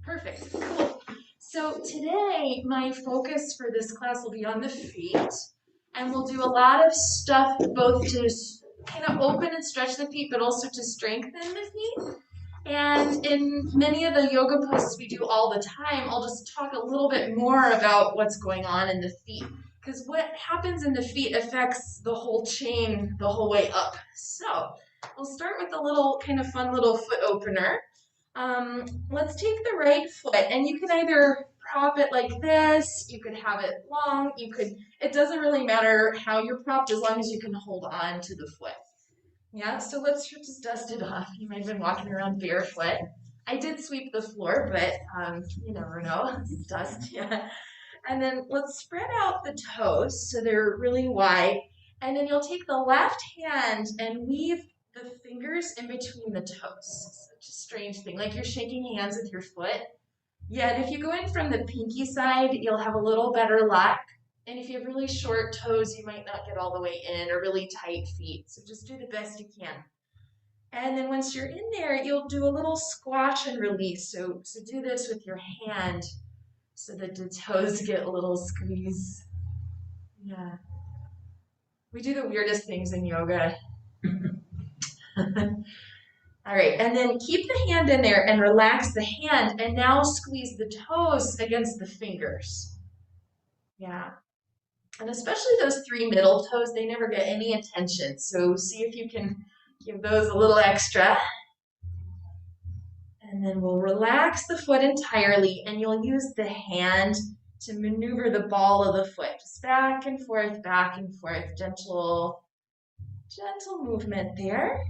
Perfect. Cool. So today, my focus for this class will be on the feet, and we'll do a lot of stuff both to kind of open and stretch the feet, but also to strengthen the feet. And in many of the yoga poses we do all the time, I'll just talk a little bit more about what's going on in the feet. Because what happens in the feet affects the whole chain the whole way up. So we'll start with a little kind of fun little foot opener. Let's take the right foot, and you can either prop it like this, you could have it long, it doesn't really matter how you're propped as long as you can hold on to the foot. Yeah, so let's just dust it off. You might have been walking around barefoot. I did sweep the floor, but you never know. It's dust, yeah. And then let's spread out the toes so they're really wide. And then you'll take the left hand and weave the fingers in between the toes. Such a strange thing, like you're shaking hands with your foot. Yeah, and if you go in from the pinky side, you'll have a little better luck. And if you have really short toes, you might not get all the way in, or really tight feet. So just do the best you can. And then once you're in there, you'll do a little squash and release. So do this with your hand so that the toes get a little squeeze. Yeah. We do the weirdest things in yoga. All right, and then keep the hand in there and relax the hand, and now squeeze the toes against the fingers. Yeah. And especially those three middle toes, they never get any attention. So see if you can give those a little extra. And then we'll relax the foot entirely, and you'll use the hand to maneuver the ball of the foot. Just back and forth, gentle movement there.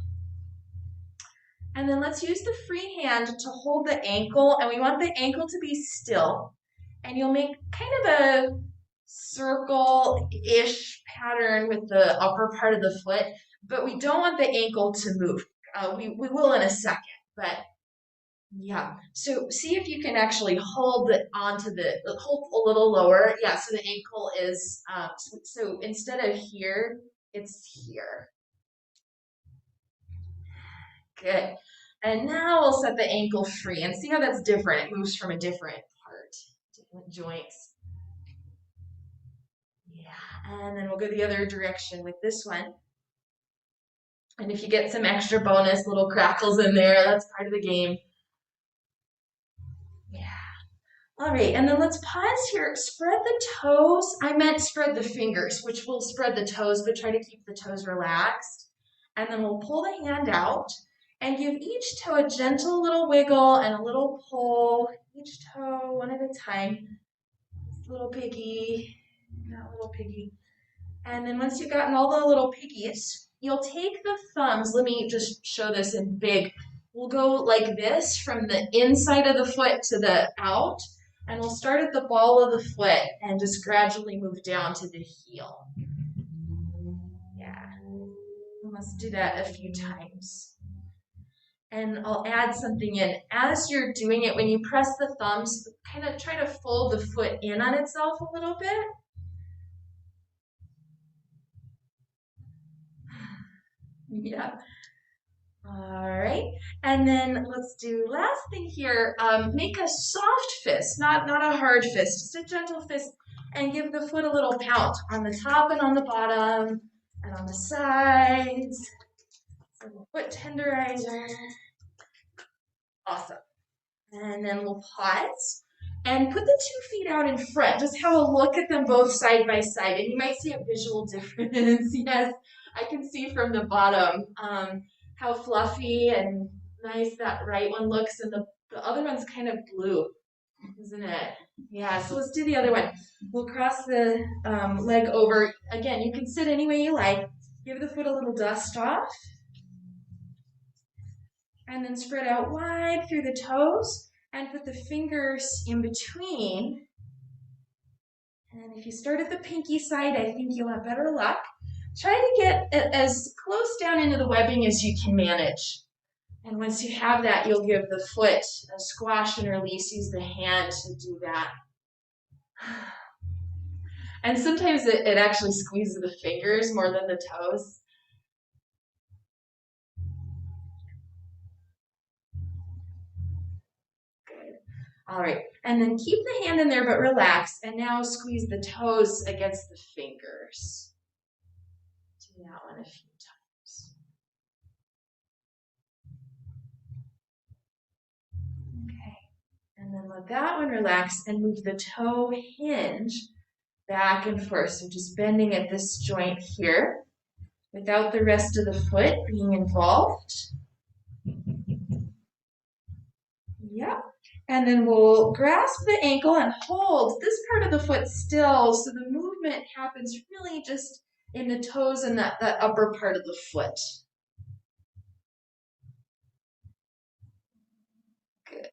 And then let's use the free hand to hold the ankle, and we want the ankle to be still. And you'll make kind of a circle-ish pattern with the upper part of the foot, but we don't want the ankle to move. We will in a second, but yeah. So see if you can actually hold it hold a little lower. Yeah, so the ankle is, so instead of here, it's here. Good. And now we'll set the ankle free and see how that's different. It moves from a different part, different joints. Yeah, and then we'll go the other direction with this one. And if you get some extra bonus little crackles in there, that's part of the game. Yeah. All right, and then let's pause here. Spread the toes. I meant spread the fingers, which will spread the toes, but try to keep the toes relaxed. And then we'll pull the hand out and give each toe a gentle little wiggle and a little pull. Each toe one at a time. Little piggy, that little piggy. And then once you've gotten all the little piggies, you'll take the thumbs. Let me just show this in big. We'll go like this from the inside of the foot to the out. And we'll start at the ball of the foot and just gradually move down to the heel. Yeah. Let's do that a few times. And I'll add something in. As you're doing it, when you press the thumbs, kind of try to fold the foot in on itself a little bit. Yeah. All right. And then let's do last thing here. Make a soft fist, not a hard fist, just a gentle fist, and give the foot a little pound on the top and on the bottom and on the sides. So foot tenderizer. Awesome. And then we'll pause and put the 2 feet out in front. Just have a look at them both side by side, and you might see a visual difference. Yes, I can see from the bottom how fluffy and nice that right one looks, and the other one's kind of blue, isn't it? Yeah, so let's do the other one. We'll cross the leg over. Again, you can sit any way you like. Give the foot a little dust off. And then spread out wide through the toes and put the fingers in between. And if you start at the pinky side, I think you'll have better luck. Try to get as close down into the webbing as you can manage. And once you have that, you'll give the foot a squash and release. Use the hand to do that. And sometimes it actually squeezes the fingers more than the toes. All right, and then keep the hand in there, but relax. And now squeeze the toes against the fingers. Do that one a few times. Okay, and then let that one relax and move the toe hinge back and forth. So just bending at this joint here without the rest of the foot being involved. Yep. And then we'll grasp the ankle and hold this part of the foot still so the movement happens really just in the toes and that upper part of the foot. Good.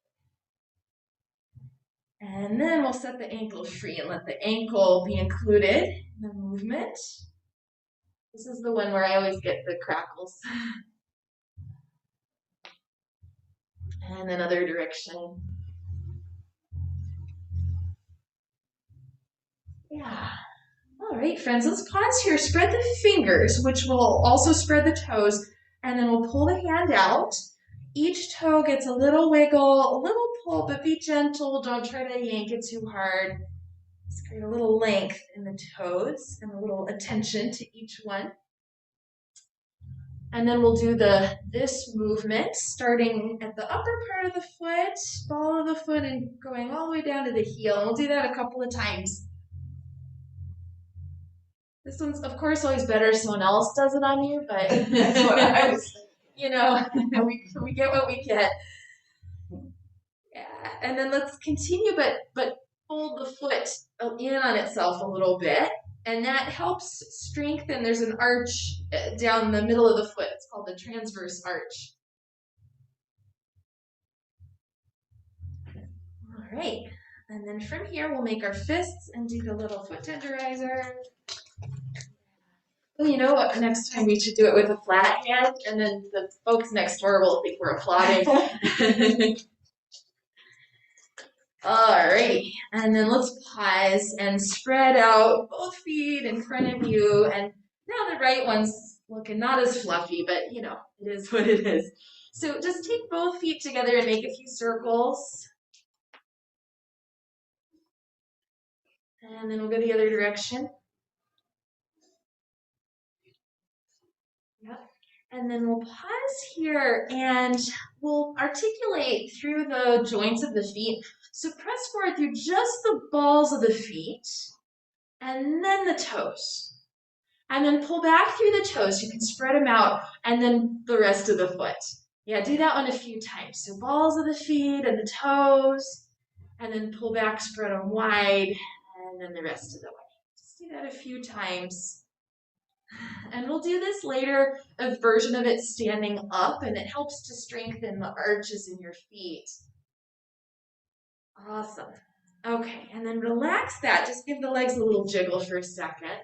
And then we'll set the ankle free and let the ankle be included in the movement. This is the one where I always get the crackles. And another direction. Yeah. All right, friends, let's pause here. Spread the fingers, which will also spread the toes, and then we'll pull the hand out. Each toe gets a little wiggle, a little pull, but be gentle. Don't try to yank it too hard. Just create a little length in the toes and a little attention to each one. And then we'll do this movement, starting at the upper part of the foot, ball of the foot, and going all the way down to the heel. And we'll do that a couple of times. This one's, of course, always better if someone else does it on you, but that's what I was, you know, we get what we get. Yeah, and then let's continue, but fold the foot in on itself a little bit, and that helps strengthen. There's an arch down the middle of the foot. It's called the transverse arch. All right, and then from here, we'll make our fists and do the little foot tenderizer. Well, you know what? Next time we should do it with a flat hand, and then the folks next door will think we're applauding. Alrighty, and then let's pause and spread out both feet in front of you. And now the right one's looking not as fluffy, but you know, it is what it is. So just take both feet together and make a few circles. And then we'll go the other direction. Yep. And then we'll pause here and we'll articulate through the joints of the feet. So press forward through just the balls of the feet and then the toes. And then pull back through the toes. You can spread them out and then the rest of the foot. Yeah, do that one a few times. So balls of the feet and the toes, and then pull back, spread them wide, and then the rest of the way. Just do that a few times. And we'll do this later, a version of it standing up, and it helps to strengthen the arches in your feet. Awesome. Okay, and then relax that. Just give the legs a little jiggle for a second.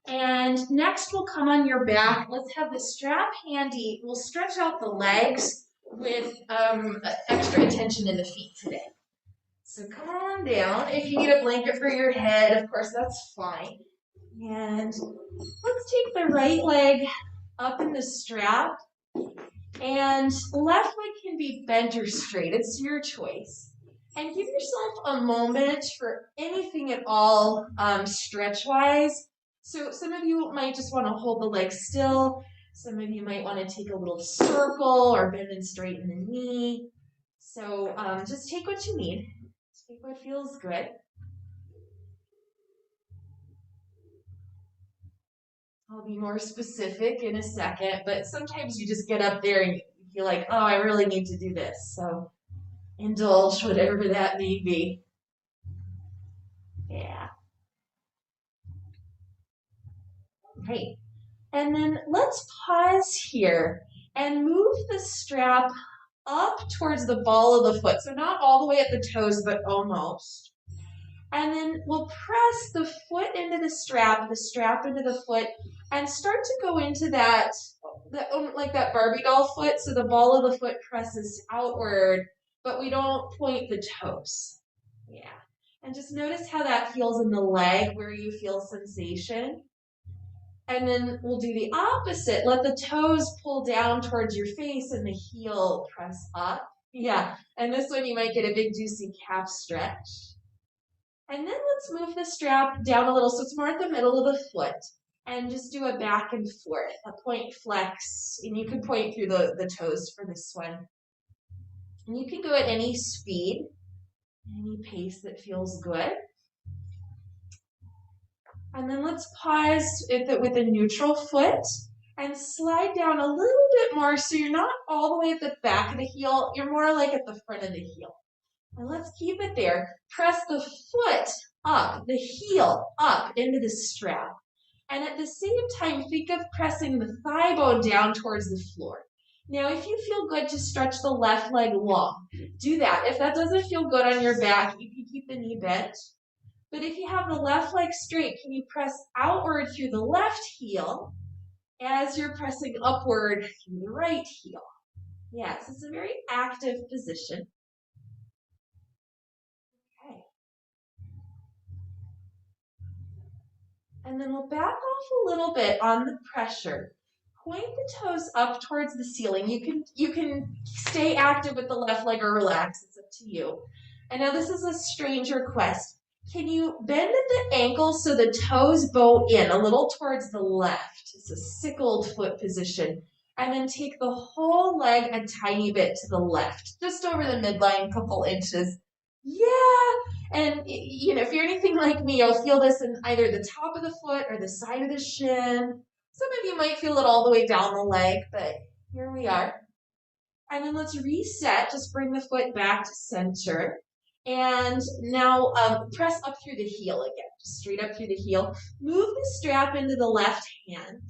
And next we'll come on your back. Let's have the strap handy. We'll stretch out the legs with extra attention in the feet today. So come on down. If you need a blanket for your head, of course, that's fine. And let's take the right leg up in the strap. And left leg can be bent or straight. It's your choice. And give yourself a moment for anything at all stretch-wise. So some of you might just want to hold the leg still. Some of you might want to take a little circle or bend and straighten the knee. So just take what you need. Take what feels good. I'll be more specific in a second, but sometimes you just get up there and you feel like, oh, I really need to do this. So indulge, whatever that may be. Yeah. Great. And then let's pause here and move the strap up towards the ball of the foot. So not all the way at the toes, but almost. And then we'll press the foot into the strap into the foot, and start to go into that, like that Barbie doll foot. So the ball of the foot presses outward, but we don't point the toes. Yeah. And just notice how that feels in the leg, where you feel sensation. And then we'll do the opposite. Let the toes pull down towards your face and the heel press up. Yeah, and this one you might get a big juicy calf stretch. And then let's move the strap down a little so it's more at the middle of the foot. And just do a back and forth, a point flex. And you can point through the toes for this one. And you can go at any speed, any pace that feels good. And then let's pause with a neutral foot and slide down a little bit more so you're not all the way at the back of the heel, you're more like at the front of the heel. And let's keep it there. Press the foot up, the heel up into the strap. And at the same time, think of pressing the thigh bone down towards the floor. Now, if you feel good to stretch the left leg long, do that. If that doesn't feel good on your back, you can keep the knee bent. But if you have the left leg straight, can you press outward through the left heel as you're pressing upward through the right heel? Yes, it's a very active position. Okay. And then we'll back off a little bit on the pressure. Point the toes up towards the ceiling. You can stay active with the left leg or relax. It's up to you. And now this is a strange request. Can you bend at the ankle so the toes bow in a little towards the left? It's a sickled foot position. And then take the whole leg a tiny bit to the left, just over the midline, a couple inches. Yeah, and you know, if you're anything like me, you'll feel this in either the top of the foot or the side of the shin. Some of you might feel it all the way down the leg, but here we are. And then let's reset, just bring the foot back to center. And now press up through the heel again, just straight up through the heel. Move the strap into the left hand.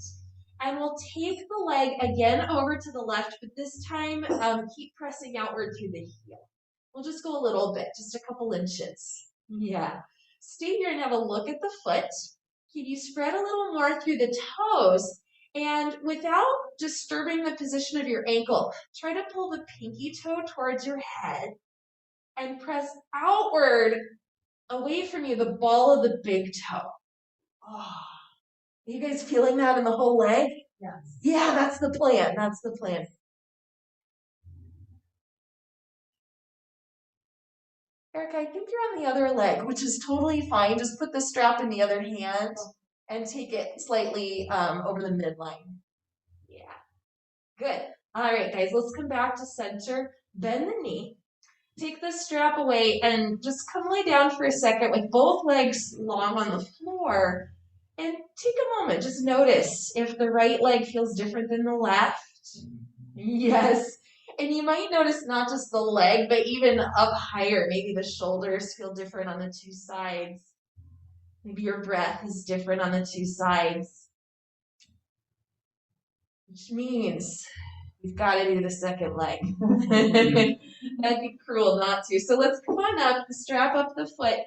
And we'll take the leg again over to the left, but this time keep pressing outward through the heel. We'll just go a little bit, just a couple inches. Yeah. Stay here and have a look at the foot. Can you spread a little more through the toes? And without disturbing the position of your ankle, try to pull the pinky toe towards your head and press outward away from you, the ball of the big toe. Oh, are you guys feeling that in the whole leg? Yes. Yeah, that's the plan. That's the plan. Erica, I think you're on the other leg, which is totally fine. Just put the strap in the other hand and take it slightly over the midline. Yeah, good. All right, guys, let's come back to center. Bend the knee. Take the strap away and just come lay down for a second with both legs long on the floor. And take a moment, just notice if the right leg feels different than the left. Yes. And you might notice not just the leg, but even up higher. Maybe the shoulders feel different on the two sides. Maybe your breath is different on the two sides. Which means you've got to do the second leg. That'd be cruel not to. So let's come on up, strap up the foot,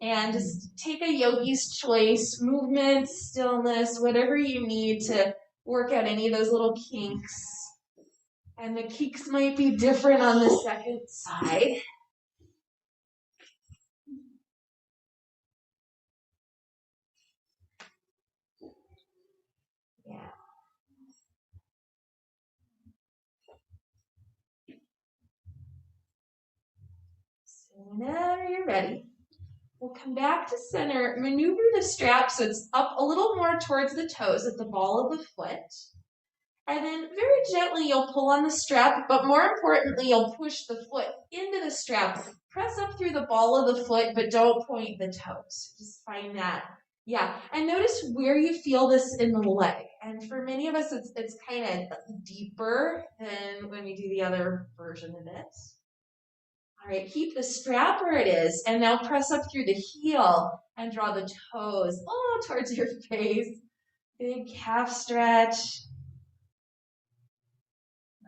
and just take a yogi's choice, movement, stillness, whatever you need to work out any of those little kinks. And the kinks might be different on the second side. Yeah. So whenever you're ready, we'll come back to center, maneuver the strap so it's up a little more towards the toes at the ball of the foot. And then very gently you'll pull on the strap, but more importantly, you'll push the foot into the strap. Press up through the ball of the foot, but don't point the toes. Just find that. Yeah, and notice where you feel this in the leg. And for many of us, it's kind of deeper than when we do the other version of this. All right, keep the strap where it is, and now press up through the heel and draw the toes towards your face. Big calf stretch.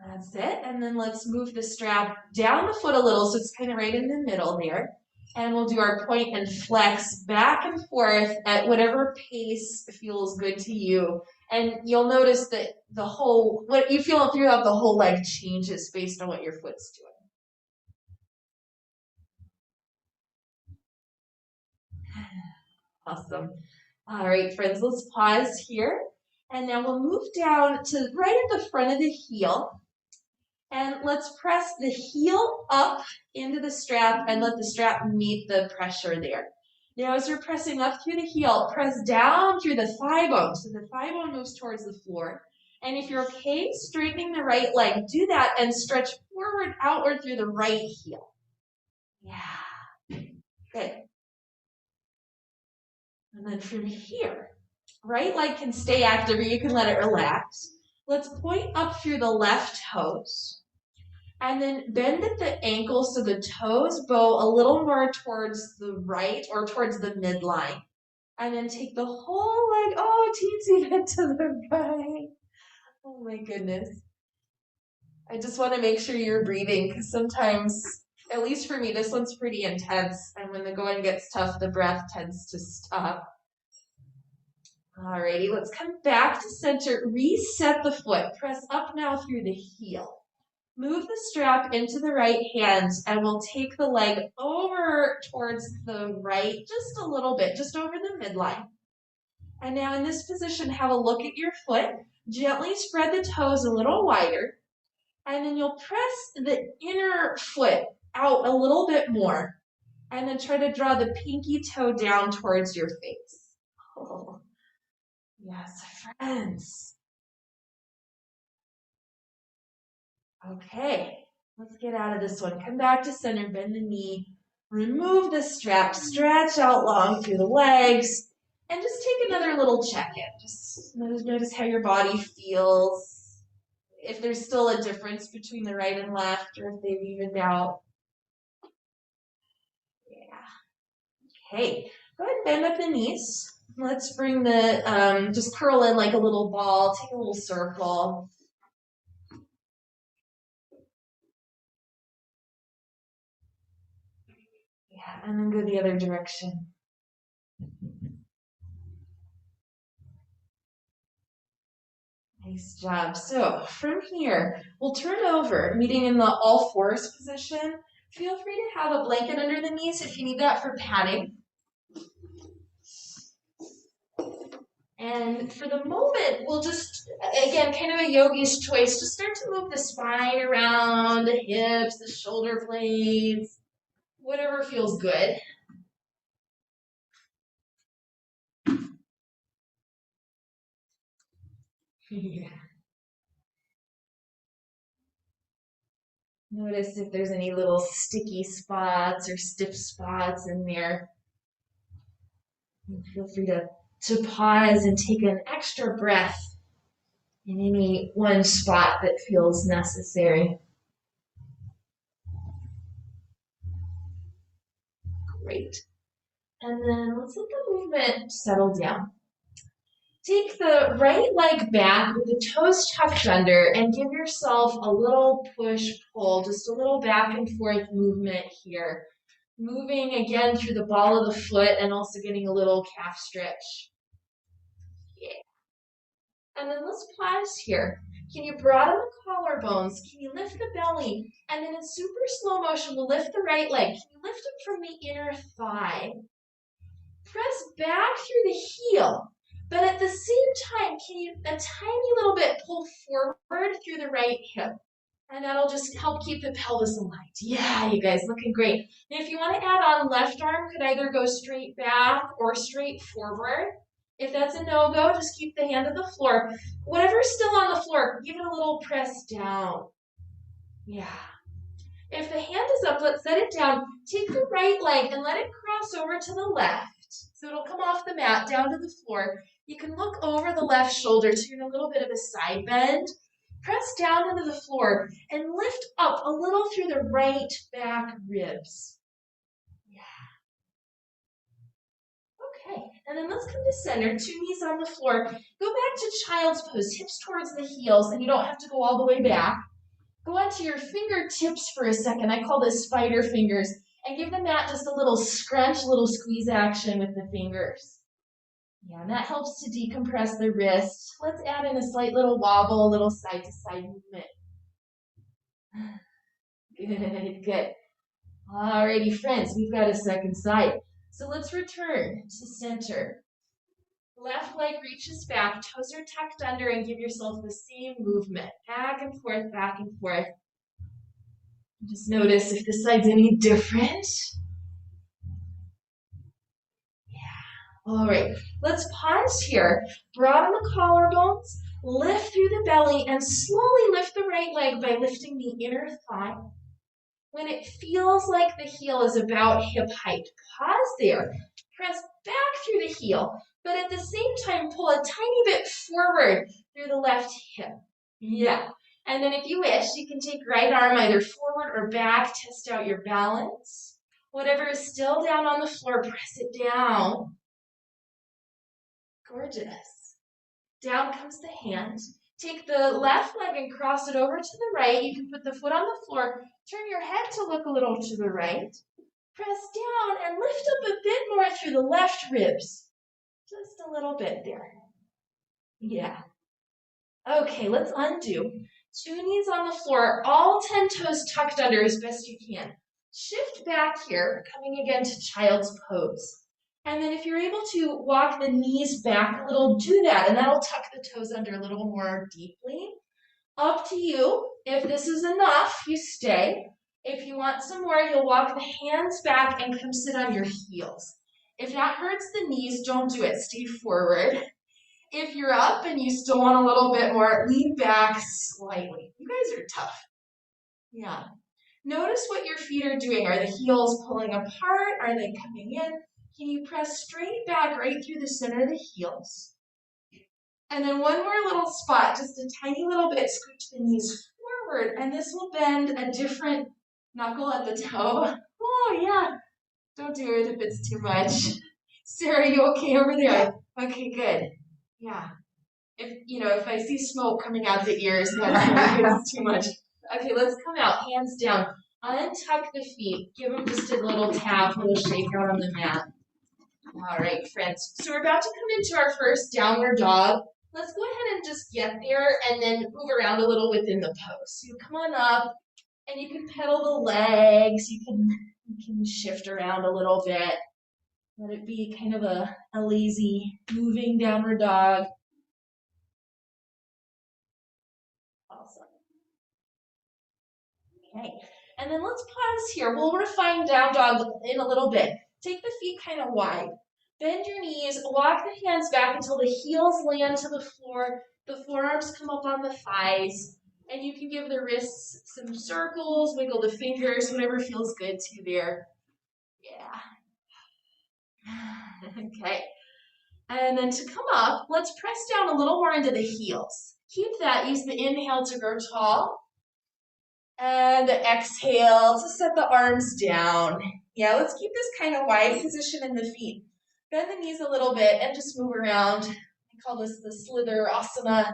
That's it. And then let's move the strap down the foot a little so it's kind of right in the middle there. And we'll do our point and flex back and forth at whatever pace feels good to you. And you'll notice that what you feel throughout the whole leg changes based on what your foot's doing. Awesome. All right, friends, let's pause here. And now we'll move down to right at the front of the heel. And let's press the heel up into the strap and let the strap meet the pressure there. Now, as you're pressing up through the heel, press down through the thigh bone. So the thigh bone moves towards the floor. And if you're okay straightening the right leg, do that and stretch forward, outward through the right heel. Yeah, good. And then from here, right leg can stay active or you can let it relax. Let's point up through the left toes. And then bend at the ankle so the toes bow a little more towards the right or towards the midline. And then take the whole leg, teensy bit to the right. Oh my goodness. I just want to make sure you're breathing because sometimes, at least for me, this one's pretty intense. And when the going gets tough, the breath tends to stop. Alrighty, let's come back to center. Reset the foot. Press up now through the heel. Move the strap into the right hand and we'll take the leg over towards the right just a little bit, just over the midline. And now in this position, have a look at your foot. Gently spread the toes a little wider. And then you'll press the inner foot out a little bit more. And then try to draw the pinky toe down towards your face. Oh, yes, friends. Okay, let's get out of this one. Come back to center, bend the knee, remove the strap, stretch out long through the legs, and just take another little check-in. Just notice how your body feels, if there's still a difference between the right and left, or if they've evened out. Yeah. Okay, go ahead and bend up the knees. Let's bring the, just curl in like a little ball, take a little circle. Yeah, and then go the other direction. Nice job. So from here, we'll turn over, meeting in the all fours position. Feel free to have a blanket under the knees if you need that for padding. And for the moment, we'll just, again, kind of a yogi's choice, just start to move the spine around, the hips, the shoulder blades, whatever feels good. Yeah. Notice if there's any little sticky spots or stiff spots in there. And feel free to pause and take an extra breath in any one spot that feels necessary. Great. And then let's let the movement settle down. Take the right leg back with the toes tucked under and give yourself a little push-pull, just a little back and forth movement here. Moving again through the ball of the foot and also getting a little calf stretch. Yeah. And then let's pause here. Can you broaden the collarbones? Can you lift the belly? And then in super slow motion, we'll lift the right leg. Can you lift it from the inner thigh? Press back through the heel. But at the same time, can you a tiny little bit pull forward through the right hip? And that'll just help keep the pelvis aligned. Yeah, you guys, looking great. And if you want to add on, left arm could either go straight back or straight forward. If that's a no-go, just keep the hand on the floor. Whatever's still on the floor, give it a little press down. Yeah. If the hand is up, let's set it down. Take the right leg and let it cross over to the left. So it'll come off the mat down to the floor. You can look over the left shoulder so you're in a little bit of a side bend. Press down into the floor and lift up a little through the right back ribs. Yeah. Okay, and then let's come to center, 2 knees on the floor. Go back to child's pose, hips towards the heels, and you don't have to go all the way back. Go onto your fingertips for a second. I call this spider fingers. And give the mat just a little scrunch, a little squeeze action with the fingers. Yeah, and that helps to decompress the wrist. Let's add in a slight little wobble, a little side-to-side movement. Good, good. Alrighty, friends, we've got a second side. So let's return to center. Left leg reaches back, toes are tucked under, and give yourself the same movement. Back and forth, back and forth. Just notice if this side's any different. All right, let's pause here. Broaden the collarbones, lift through the belly, and slowly lift the right leg by lifting the inner thigh. When it feels like the heel is about hip height, pause there. Press back through the heel, but at the same time, pull a tiny bit forward through the left hip. Yeah. And then if you wish, you can take right arm either forward or back, test out your balance. Whatever is still down on the floor, press it down. Gorgeous. Down comes the hand. Take the left leg and cross it over to the right. You can put the foot on the floor. Turn your head to look a little to the right. Press down and lift up a bit more through the left ribs. Just a little bit there. Yeah. Okay, let's undo. 2 knees on the floor, all 10 toes tucked under as best you can. Shift back here, coming again to child's pose. And then if you're able to walk the knees back a little, do that, and that'll tuck the toes under a little more deeply. Up to you. If this is enough, you stay. If you want some more, you'll walk the hands back and come sit on your heels. If that hurts the knees, don't do it. Stay forward. If you're up and you still want a little bit more, lean back slightly. You guys are tough. Yeah. Notice what your feet are doing. Are the heels pulling apart? Are they coming in? Can you press straight back right through the center of the heels? And then one more little spot, just a tiny little bit, scooch the knees forward, and this will bend a different knuckle at the toe. Oh, yeah. Don't do it if it's too much. Sarah, you okay over there? Okay, good. Yeah. If I see smoke coming out the ears, that's too much. Okay, let's come out, hands down. Untuck the feet. Give them just a little tap, a little shake out on the mat. All right, friends. So we're about to come into our first downward dog. Let's go ahead and just get there and then move around a little within the pose. So you come on up and you can pedal the legs. You can shift around a little bit. Let it be kind of a lazy moving downward dog. Awesome. Okay, and then let's pause here. We'll refine down dog in a little bit. Take the feet kind of wide. Bend your knees, walk the hands back until the heels land to the floor. The forearms come up on the thighs. And you can give the wrists some circles, wiggle the fingers, whatever feels good to you there. Yeah. Okay. And then to come up, let's press down a little more into the heels. Keep that. Use the inhale to grow tall. And exhale to set the arms down. Yeah, let's keep this kind of wide position in the feet. Bend the knees a little bit and just move around. I call this the Slitherasana,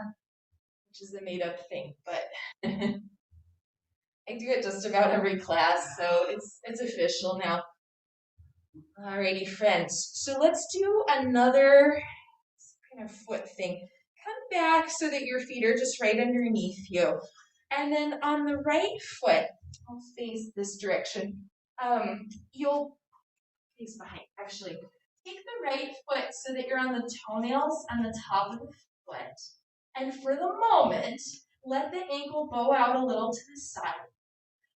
which is a made-up thing, but I do it just about every class, so it's official now. Alrighty, friends. So let's do another kind of foot thing. Come back so that your feet are just right underneath you. And then on the right foot, I'll face this direction. You'll face behind, actually. Take the right foot so that you're on the toenails on the top of the foot. And for the moment, let the ankle bow out a little to the side.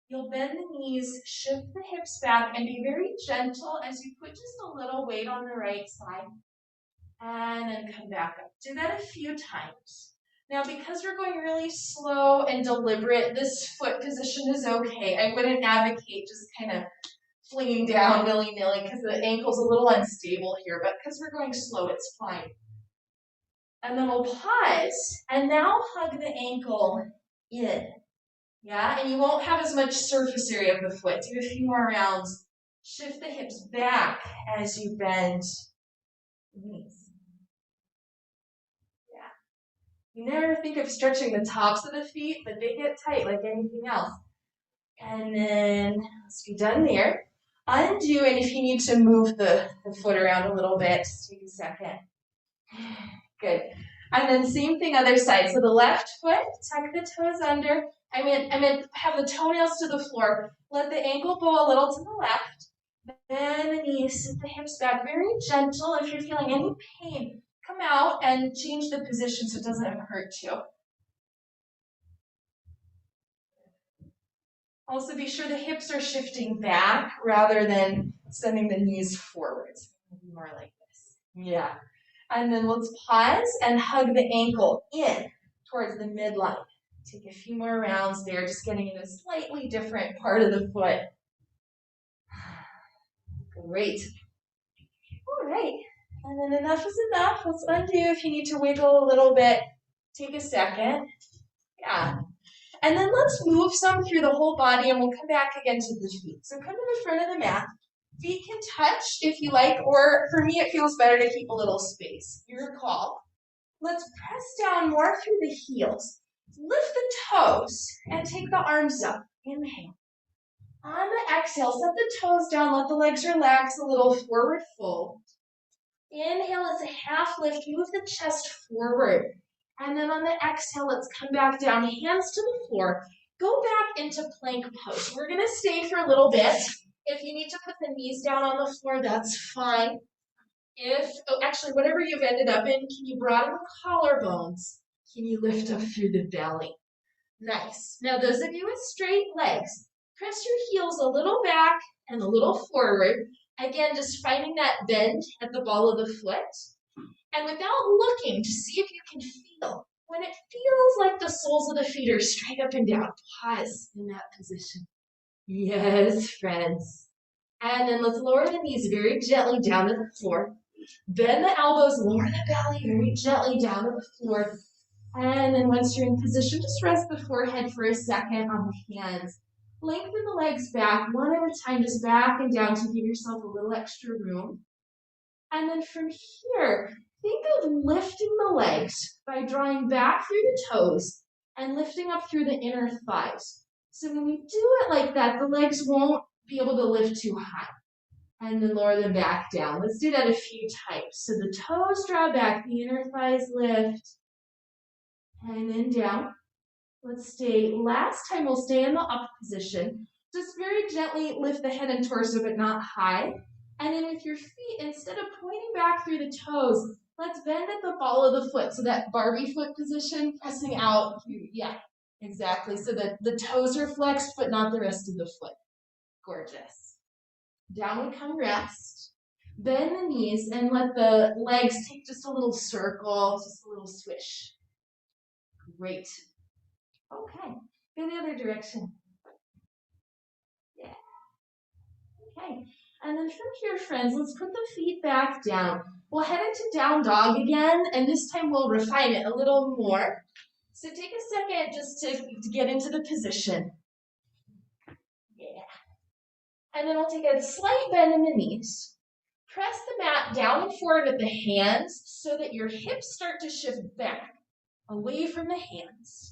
You'll bend the knees, shift the hips back, and be very gentle as you put just a little weight on the right side. And then come back up. Do that a few times. Now, because we're going really slow and deliberate, this foot position is okay. I wouldn't advocate just kind of flinging down willy-nilly because the ankle's a little unstable here, but because we're going slow, it's fine. And then we'll pause, and now hug the ankle in. Yeah, and you won't have as much surface area of the foot. Do a few more rounds. Shift the hips back as you bend the knees. You never think of stretching the tops of the feet, but they get tight like anything else. And then let's be done there. Undo, and if you need to move the foot around a little bit, just take a second. Good. And then same thing other side. So the left foot, tuck the toes under. I mean, have the toenails to the floor. Let the ankle bow a little to the left. Bend the knees, sit the hips back. Very gentle. If you're feeling any pain, come out and change the position so it doesn't hurt you. Also be sure the hips are shifting back rather than sending the knees forwards. More like this. Yeah. And then let's pause and hug the ankle in towards the midline. Take a few more rounds there, just getting in a slightly different part of the foot. Great. All right. And then enough is enough. Let's undo. If you need to wiggle a little bit, take a second. Yeah. And then let's move some through the whole body, and we'll come back again to the feet. So come to the front of the mat. Feet can touch if you like, or for me it feels better to keep a little space. Your call. Let's press down more through the heels. Lift the toes and take the arms up. Inhale. On the exhale, set the toes down, let the legs relax a little, forward fold. Inhale, it's a half lift, move the chest forward. And then on the exhale, let's come back down, hands to the floor. Go back into plank pose. We're gonna stay for a little bit. If you need to put the knees down on the floor, that's fine. Actually, whatever you've ended up in, can you broaden the collarbones? Can you lift up through the belly? Nice. Now, those of you with straight legs, press your heels a little back and a little forward. Again, just finding that bend at the ball of the foot. And without looking, to see if you can feel. When it feels like the soles of the feet are straight up and down, pause in that position. Yes, friends. And then let's lower the knees very gently down to the floor. Bend the elbows, lower the belly very gently down to the floor. And then once you're in position, just rest the forehead for a second on the hands. Lengthen the legs back, one at a time, just back and down to give yourself a little extra room. And then from here, think of lifting the legs by drawing back through the toes and lifting up through the inner thighs. So when we do it like that, the legs won't be able to lift too high. And then lower them back down. Let's do that a few times. So the toes draw back, the inner thighs lift, and then down. Let's stay, last time we'll stay in the up position. Just very gently lift the head and torso, but not high. And then with your feet, instead of pointing back through the toes, let's bend at the ball of the foot. So that Barbie foot position, pressing out. Yeah, exactly. So that the toes are flexed, but not the rest of the foot. Gorgeous. Down we come, rest. Bend the knees and let the legs take just a little circle, just a little swish. Great. Okay, go the other direction. Yeah. Okay, and then from here, friends, let's put the feet back down. We'll head into down dog again, and this time we'll refine it a little more. So take a second just to get into the position. Yeah. And then we'll take a slight bend in the knees. Press the mat down and forward with the hands so that your hips start to shift back, away from the hands.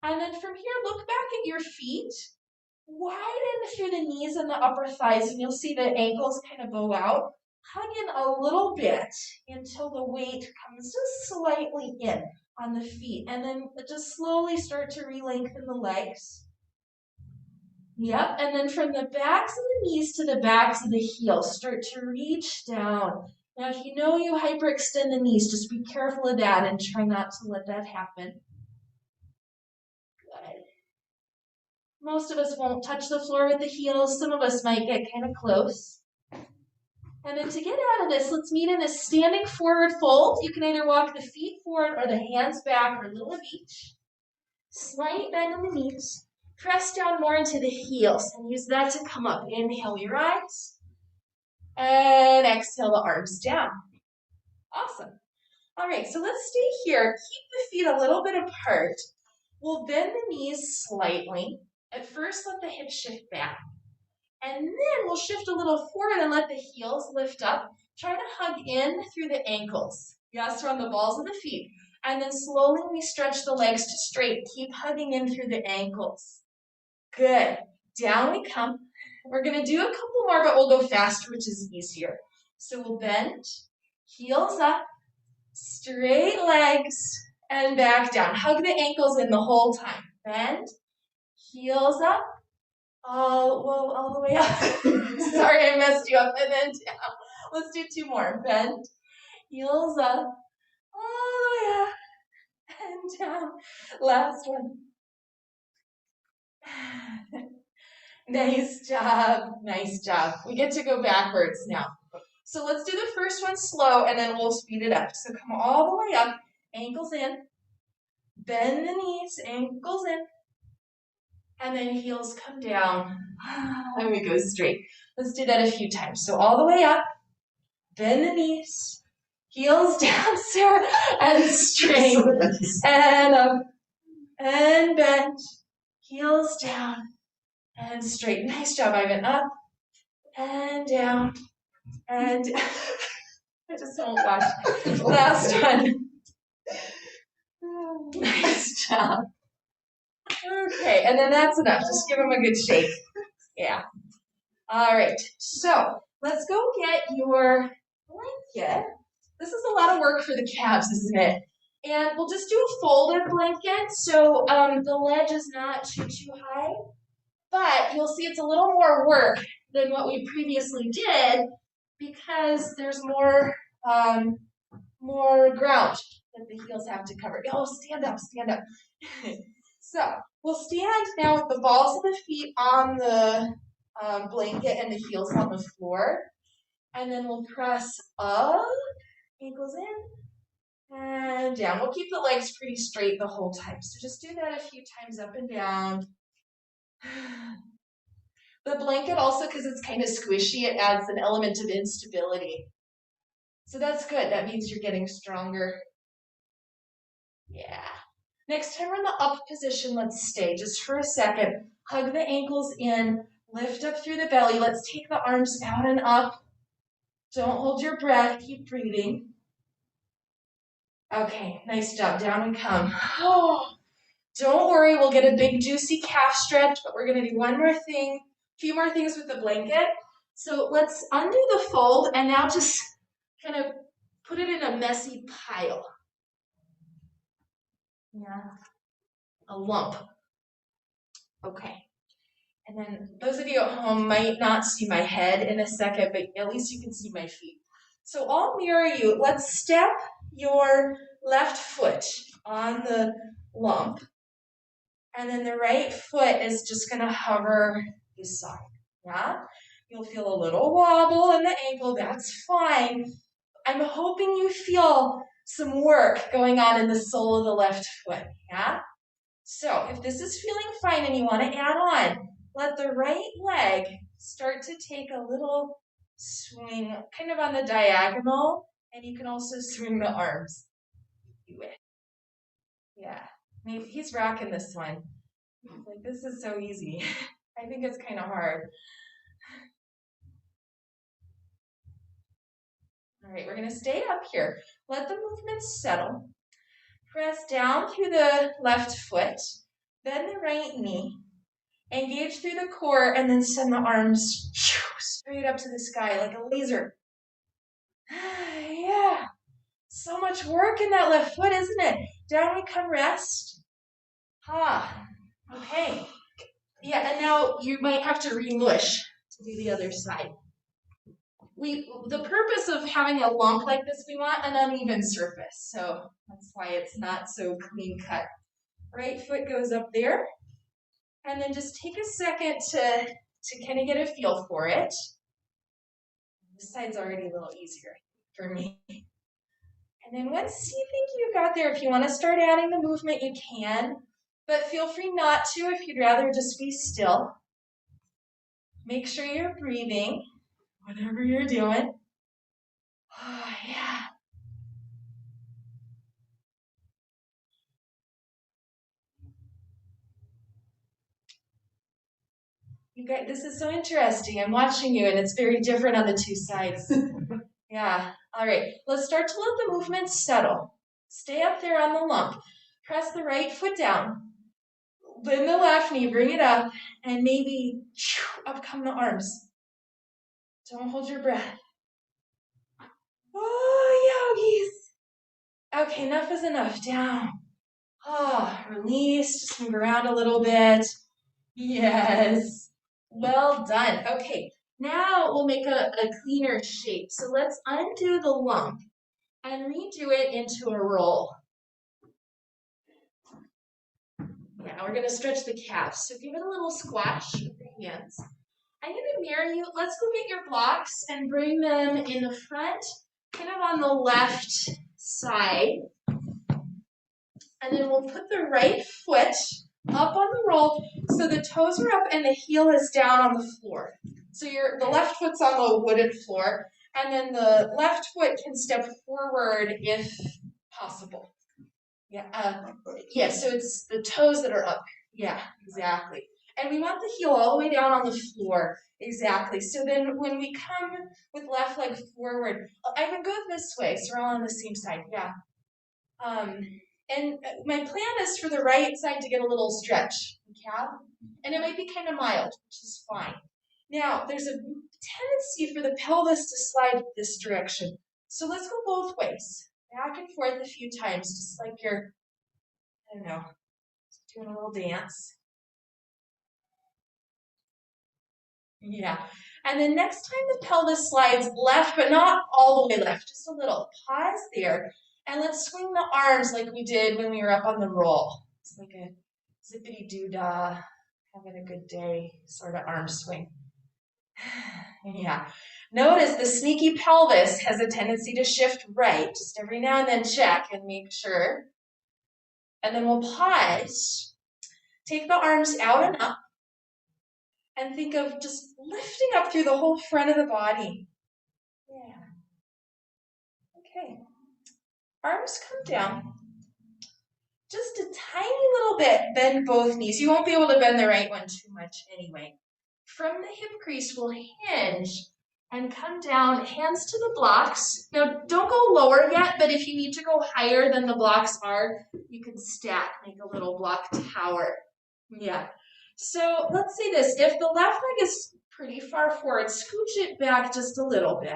And then from here, look back at your feet. Widen through the knees and the upper thighs, and you'll see the ankles kind of bow out. Hug in a little bit until the weight comes just slightly in on the feet, and then just slowly start to re-lengthen the legs. Yep, and then from the backs of the knees to the backs of the heels, start to reach down. Now, if you know you hyperextend the knees, just be careful of that and try not to let that happen. Good. Most of us won't touch the floor with the heels. Some of us might get kind of close. And then to get out of this, let's meet in a standing forward fold. You can either walk the feet forward or the hands back, or a little of each. Slight bend in the knees. Press down more into the heels and use that to come up. Inhale, we rise. And exhale, the arms down. Awesome. All right, so let's stay here. Keep the feet a little bit apart. We'll bend the knees slightly. At first, let the hips shift back. And then we'll shift a little forward and let the heels lift up. Try to hug in through the ankles. Yes, around the balls of the feet. And then slowly we stretch the legs to straight. Keep hugging in through the ankles. Good. Down we come. We're going to do a couple more, but we'll go faster, which is easier. So we'll bend, heels up, straight legs, and back down. Hug the ankles in the whole time. Bend, heels up, all the way up. Sorry, I messed you up. And then down. Let's do two more. Bend, heels up, all the way up, and down. Last one. Nice job, nice job. We get to go backwards now. So let's do the first one slow and then we'll speed it up. So come all the way up, ankles in, bend the knees, ankles in, and then heels come down, and we go straight. Let's do that a few times. So all the way up, bend the knees, heels down, Sarah, and straight, and up, and bend, heels down, and straight. Nice job, Ivan. Up, and down, and I just won't watch. Last one. Nice job. Okay, and then that's enough. Just give them a good shake. Yeah. All right, so let's go get your blanket. This is a lot of work for the calves, isn't it? And we'll just do a folded blanket, so the ledge is not too high. But you'll see it's a little more work than what we previously did because there's more ground that the heels have to cover. Oh, stand up, stand up. So we'll stand now with the balls of the feet on the blanket and the heels on the floor. And then we'll press up, ankles in, and down. We'll keep the legs pretty straight the whole time. So just do that a few times up and down. The blanket also, because it's kind of squishy, it adds an element of instability. So that's good. That means you're getting stronger. Yeah. Next time we're in the up position, let's stay just for a second. Hug the ankles in, lift up through the belly. Let's take the arms out and up. Don't hold your breath, keep breathing. Okay, nice job, down we come. Oh, don't worry, we'll get a big juicy calf stretch, but we're gonna do one more thing, a few more things with the blanket. So let's undo the fold and now just kind of put it in a messy pile. Yeah, a lump. Okay. And then those of you at home might not see my head in a second, but at least you can see my feet. So I'll mirror you. Let's step your left foot on the lump. And then the right foot is just going to hover this side. Yeah? You'll feel a little wobble in the ankle. That's fine. I'm hoping you feel some work going on in the sole of the left foot. Yeah? So if this is feeling fine and you want to add on, let the right leg start to take a little swing, kind of on the diagonal, and you can also swing the arms. Do it. Yeah, maybe he's rocking this one. Like, this is so easy. I think it's kind of hard. All right, we're going to stay up here. Let the movement settle. Press down through the left foot, bend the right knee. Engage through the core and then send the arms straight up to the sky like a laser. Yeah, so much work in that left foot, isn't it? Down we come, rest. Okay. Yeah, and now you might have to re-mush to do the other side. The purpose of having a lump like this, we want an uneven surface, so that's why it's not so clean cut. Right foot goes up there. And then just take a second to kind of get a feel for it. This side's already a little easier for me. And then once you think you got there, if you want to start adding the movement, you can. But feel free not to if you'd rather just be still. Make sure you're breathing, whatever you're doing. Oh, yeah. You guys, this is so interesting. I'm watching you, and it's very different on the two sides. Yeah. All right. Let's start to let the movement settle. Stay up there on the lump. Press the right foot down. Bend the left knee, bring it up, and maybe up come the arms. Don't hold your breath. Oh, yogis. Okay, enough is enough. Down. Release. Just move around a little bit. Yes. Well done. Okay, now we'll make a cleaner shape. So let's undo the lump and redo it into a roll. Yeah, we're going to stretch the calves. So give it a little squash. hands. I'm going to mirror you. Let's go get your blocks and bring them in the front, kind of on the left side. And then we'll put the right foot up on the roll so the toes are up and the heel is down on the floor. So the left foot's on the wooden floor, and then the left foot can step forward if possible. Yeah, so it's the toes that are up. Yeah, exactly. And we want the heel all the way down on the floor. Exactly. So then when we come with left leg forward, I would go this way, so we're all on the same side. Yeah. And my plan is for the right side to get a little stretch in calf, and it might be kind of mild, which is fine. Now, there's a tendency for the pelvis to slide this direction. So let's go both ways, back and forth a few times, just like you're, I don't know, doing a little dance. Yeah. And then next time the pelvis slides left, but not all the way left, just a little. Pause there. And let's swing the arms like we did when we were up on the roll. It's like a zippity-doo-dah, having a good day sort of arm swing. Yeah. Notice the sneaky pelvis has a tendency to shift right. Just every now and then check and make sure. And then we'll pause. Take the arms out and up. And think of just lifting up through the whole front of the body. Yeah. Okay. Arms come down. Just a tiny little bit, bend both knees. You won't be able to bend the right one too much anyway. From the hip crease, we'll hinge and come down, hands to the blocks. Now, don't go lower yet, but if you need to go higher than the blocks are, you can stack, make a little block tower. Yeah. So let's say this. If the left leg is pretty far forward, scooch it back just a little bit.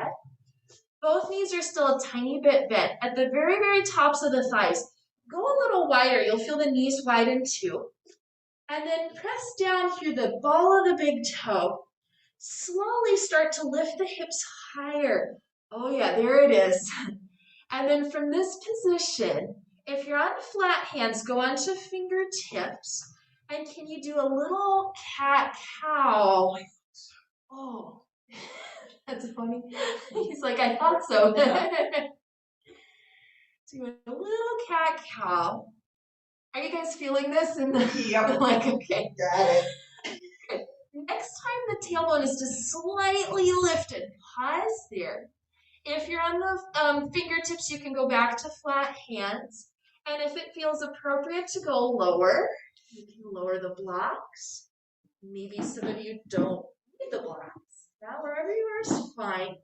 Both knees are still a tiny bit bent. At the very, very tops of the thighs, go a little wider. You'll feel the knees widen too. And then press down through the ball of the big toe. Slowly start to lift the hips higher. Oh yeah, there it is. And then from this position, if you're on flat hands, go onto fingertips. And can you do a little cat-cow? Oh, that's funny. He's like, I thought so. Do a little cat-cow. Are you guys feeling this? Yep. Like, okay. Got it. Good. Next time the tailbone is just slightly lifted, pause there. If you're on the fingertips, you can go back to flat hands. And if it feels appropriate to go lower, you can lower the blocks. Maybe some of you don't need the blocks. Now, wherever you are is fine.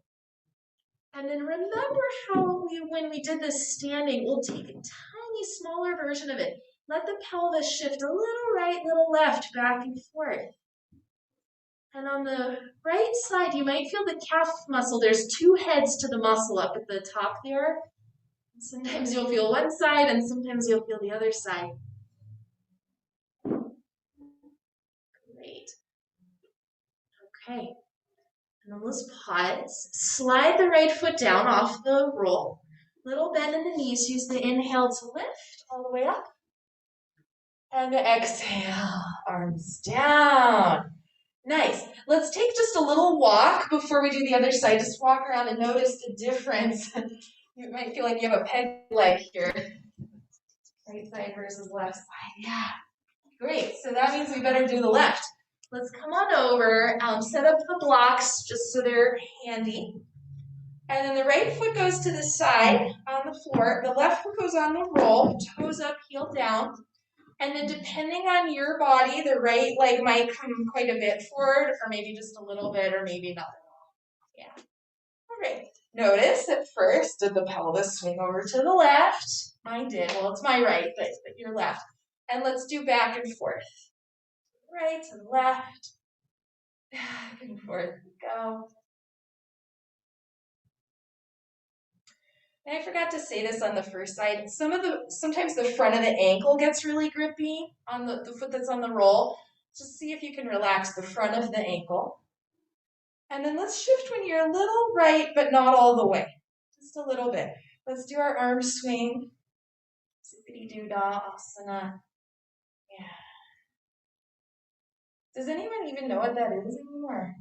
And then remember how when we did this standing, we'll take a tiny, smaller version of it. Let the pelvis shift a little right, little left, back and forth. And on the right side, you might feel the calf muscle. There's two heads to the muscle up at the top there. Sometimes you'll feel one side, and sometimes you'll feel the other side. Great. Okay. And then let's pause. Slide the right foot down off the roll. Little bend in the knees. Use the inhale to lift all the way up. And exhale, arms down. Nice. Let's take just a little walk before we do the other side. Just walk around and notice the difference. You might feel like you have a peg leg here. Right side versus left side. Yeah. Great. So that means we better do the left. Let's come on over, set up the blocks just so they're handy. And then the right foot goes to the side on the floor. The left foot goes on the roll, toes up, heel down. And then depending on your body, the right leg might come quite a bit forward, or maybe just a little bit, or maybe not at all. Yeah. All right. Notice at first, did the pelvis swing over to the left? Mine did. Well, it's my right, but your left. And let's do back and forth. Right to the left. Back and forth. Go. And I forgot to say this on the first side. Sometimes the front of the ankle gets really grippy on the foot that's on the roll. Just see if you can relax the front of the ankle. And then let's shift when you're a little right, but not all the way. Just a little bit. Let's do our arm swing. Zippity-doo-dah asana. Yeah. Does anyone even know what that is anymore?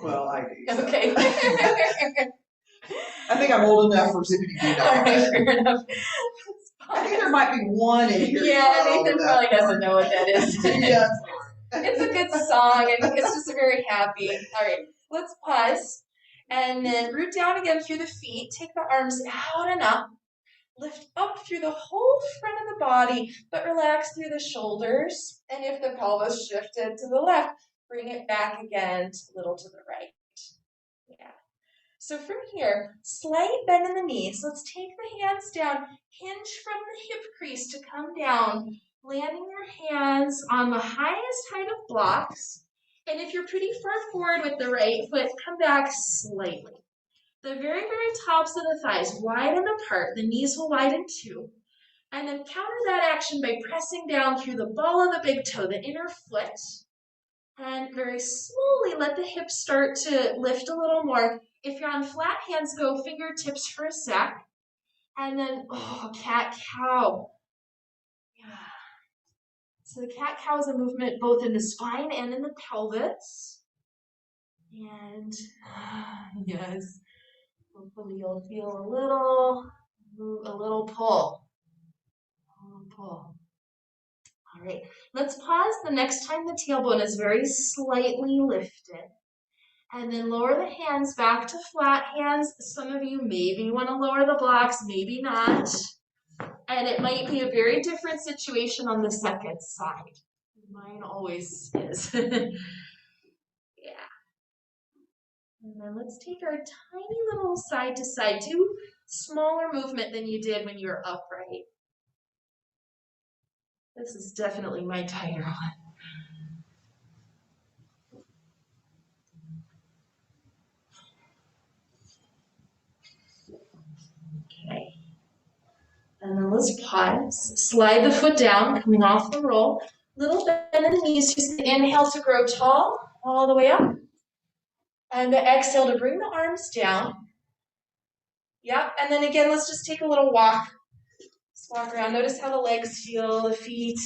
Well, I do. So. Okay. I think I'm old enough for Zippity Doo Dah. All right, fair enough. I think there might be one in here. Yeah, Nathan probably doesn't know what that is. Yeah. It's a good song. I think it's just very happy. All right, let's pause. And then root down again through the feet. Take the arms out and up. Lift up through the whole front of the body, but relax through the shoulders. And if the pelvis shifted to the left, bring it back again a little to the right. Yeah. So from here, slight bend in the knees. Let's take the hands down, hinge from the hip crease to come down, landing your hands on the highest height of blocks. And if you're pretty far forward with the right foot, come back slightly. The very, very tops of the thighs widen apart. The knees will widen too. And then counter that action by pressing down through the ball of the big toe, the inner foot. And very slowly let the hips start to lift a little more. If you're on flat hands, go fingertips for a sec. And then, cat-cow. Yeah. So the cat-cow is a movement both in the spine and in the pelvis. And, yes. Hopefully you'll feel a little pull. All right, let's pause the next time the tailbone is very slightly lifted. And then lower the hands back to flat hands. Some of you maybe want to lower the blocks, maybe not. And it might be a very different situation on the second side. Mine always is. Yeah. And then let's take our tiny little side to side, do smaller movement than you did when you were upright. This is definitely my tighter one. Okay. And then let's pause. Slide the foot down, coming off the roll. Little bend in the knees. Use the inhale to grow tall, all the way up. And the exhale to bring the arms down. Yep, and then again, let's just take a little walk. Just walk around. Notice how the legs feel, the feet.